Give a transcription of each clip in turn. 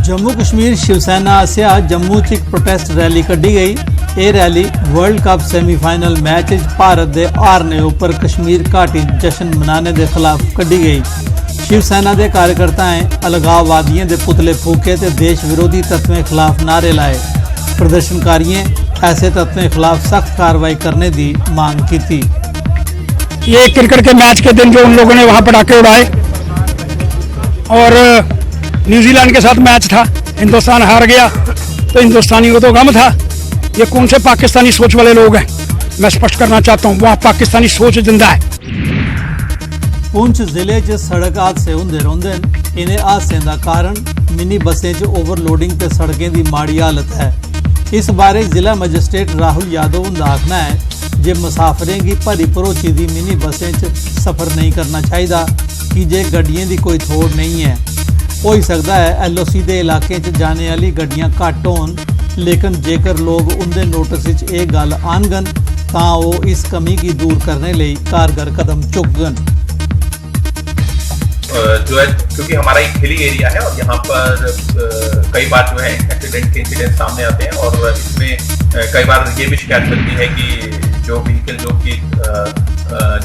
जम्मू कश्मीर शिवसेना आसिया जम्मू च एक protest rally कड्ढी गई। ये rally world cup semi-final match Bharat के हारने उपर कश्मीर घाटी जश्न मनाने के खिलाफ कड्ढी गई। शिवसेना के कार्यकर्ताएं अलगाववादियों के पुतले फूके ते देश विरोधी तत्वों के खिलाफ नारे लाए। प्रदर्शनकारियों ऐसे तत्वों के खिलाफ सख्त कार्रवाई करने की मांग की थी। ये क्रिकेट के मैच के दिन जो उन लोगों ने वहाँ पटाखे उड़ाए और न्यूजीलैंड के साथ मैच था, हिंदुस्तान हार गया तो हिंदुस्तानी को तो गम था। ये कौन से पाकिस्तानी सोच वाले लोग हैं, मैं स्पष्ट करना चाहता हूँ, वहाँ पाकिस्तानी सोच जिंदा है। पुंछ जिले च सड़क हादसे होंदे रहिंदे न। इन्हें हादसों का कारण मिनी बसें च ओवरलोडिंग ते सड़कें की माड़ी हालत है। इस बारे जिला मजिस्ट्रेट राहुल यादव उनका आखना है जे मुसाफिरें की भरी भरोची दी मिनी बसें च सफ़र नहीं करना चाहिए कि जे गड्डियों की कोई थोड़ नहीं है। हो ही सकता है LOC के इलाके च जाने वाली गड्डियां घट होन, लेकिन जेकर लोग उनके नोटिस ये गल आनगन तां वो इस कमी की दूर करने लिए कारगर कदम चुकगन। जो है क्योंकि हमारा एक हिली एरिया है और यहाँ पर कई बार जो है एक्सीडेंट के इंसिडेंट सामने आते हैं और इसमें कई बार ये भी शिकायत मिलती है कि जो व्हीकल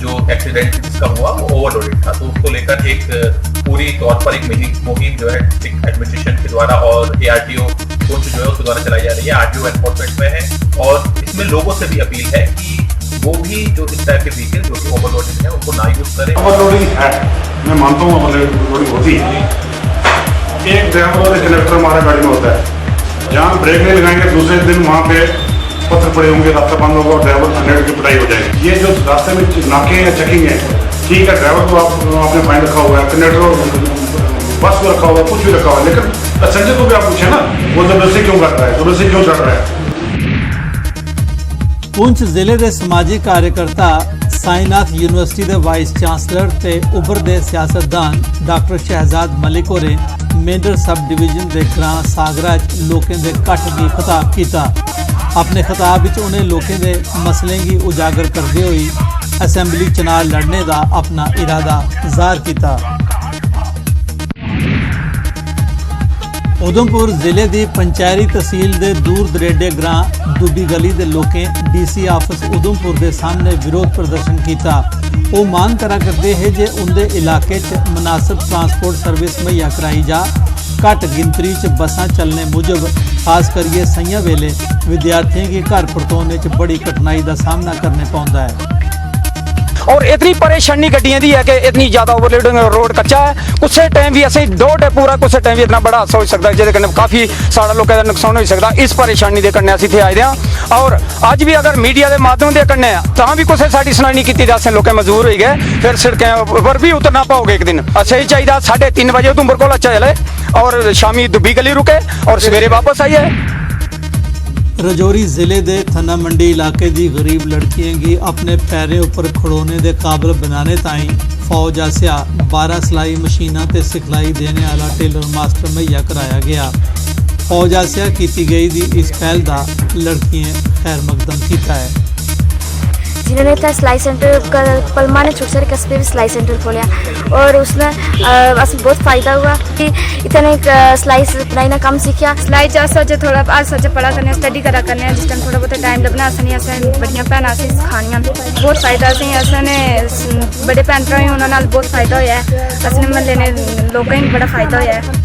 जो एक्सीडेंट जिसका हुआ वो ओवरलोडेड था, तो उसको लेकर एक पूरी तौर पर एक मुहिम जो है डिस्ट्रिक्ट एडमिनिस्ट्रेशन के द्वारा और ARTO पुंछ जो है उसके द्वारा चलाई जा रही है। RTO एनफोर्समेंट में है और इसमें लोगों से भी अपील है कि वो भी जो इस टाइप के व्हीकल जो कि ओवरलोडिंग है उनको ना यूज करें। ओवरलोडिंग है, मैं मानता हूँ ओवरलोडिंग होती है। एक ड्राइवर और एक कंडक्टर हमारा गाड़ी में होता है, जहाँ ब्रेक नहीं लगाएंगे दूसरे दिन वहाँ पे पत्थर पड़े होंगे, रास्ता बंद होगा और ड्राइवर कंडक्टर की पिटाई हो जाएगी। ये जो रास्ते में नाके या चेकिंग है, ठीक है, ड्राइवर को आपने फाइन रखा हुआ है, कंडक्टर बस को रखा हुआ है, कुछ भी रखा हुआ है, लेकिन पैसेंजर को भी आप पूछे ना वो जबरदस्ती क्यों कर रहा है, जबरदस्ती क्यों चढ़ रहा है। पुंछ जिले के समाजी कार्यकर्ता साईनाथ यूनिवर्सिटी के वाइस चांसलर ते उभरदे सियासतदान डॉक्टर शहजाद मलिक होरें मेंढर सब डिवीजन के ग्रां सागरा लोगों के घट की खिताब किया। अपने खिताब में उन्हें लोगों के मसले की उजागर करते हुए असैम्बली चुनाव लड़ने का अपना इरादा जाहिर किया। उधमपुर जिले की पंचायती तहसील के दूर दरेडे ग्रां दुबी गली के लोगों DC ऑफिस उधमपुर के सामने विरोध प्रदर्शन किया। वो मांग करा करते हैं जे उनके इलाके च मुनासिब ट्रांसपोर्ट सर्विस मुहैया कराई जा। घट गिनतरी च बसां चलने मुजब खास करिए सइयां वेले विद्यार्थियों की घर परतोने च बड़ी कठिनाई का सामना करने पौंदा है। और इतनी परेशानी गड्डियां दी है कि इतनी ज्यादा ओवरलोडिंग रोड कच्चा है। कुछ टाइम भी ऐसे 2 डे पूरा कुछ टाइम भी इतना बड़ा हादसा हो सकता है जिहदे कन्नै काफ़ी सारा लोगों का नुकसान हो सकता। इस परेशानी के कन्नै असीं इत्थे आए हैं और अज भी अगर मीडिया के माध्यम के कन्नै तां भी कुछ साडी सुनाई नहीं की जाए। लोग मजबूर हो गए, फिर सड़कें पर भी उतरना पाओगे एक दिन। असं चाहिए 3:30 बजे उधमपुर को चले और शामी दुबी गली रुके और सवेरे वापस आइए। रजौरी जिले के थना मंडी इलाके की गरीब लड़कियों की अपने पैरों उपर खड़ोने के काबिल बनाने ताई फौज आसिया 12 सिलाई मशीनों ते सिखलाई देने वाला टेलर मास्टर मुहैया कराया गया। फौज आसिया की गई दी इस पहल का लड़कियां खैर मकदम किया है। जिन्होंने इतना सिलाई सेंटर पलमा ने छोटे छोटे कस्बे में सिलाई सेंटर खोलिया और उसमें अस बहुत फ़ायदा हुआ कि इतने सिलाई बुनाई ना काम सीखा। सिलाई जो थोड़ा आज सच पढ़ा करने स्टडी करा करने जिस टाइम थोड़ा बहुत टाइम लगना असं बड़िया भैन असें सिखानियां बहुत फायदा असने बड़े भैन भ्रा उन्होंने बहुत फायदा होया है। असने महल्ले ने लोगों बड़ा फायदा होया है।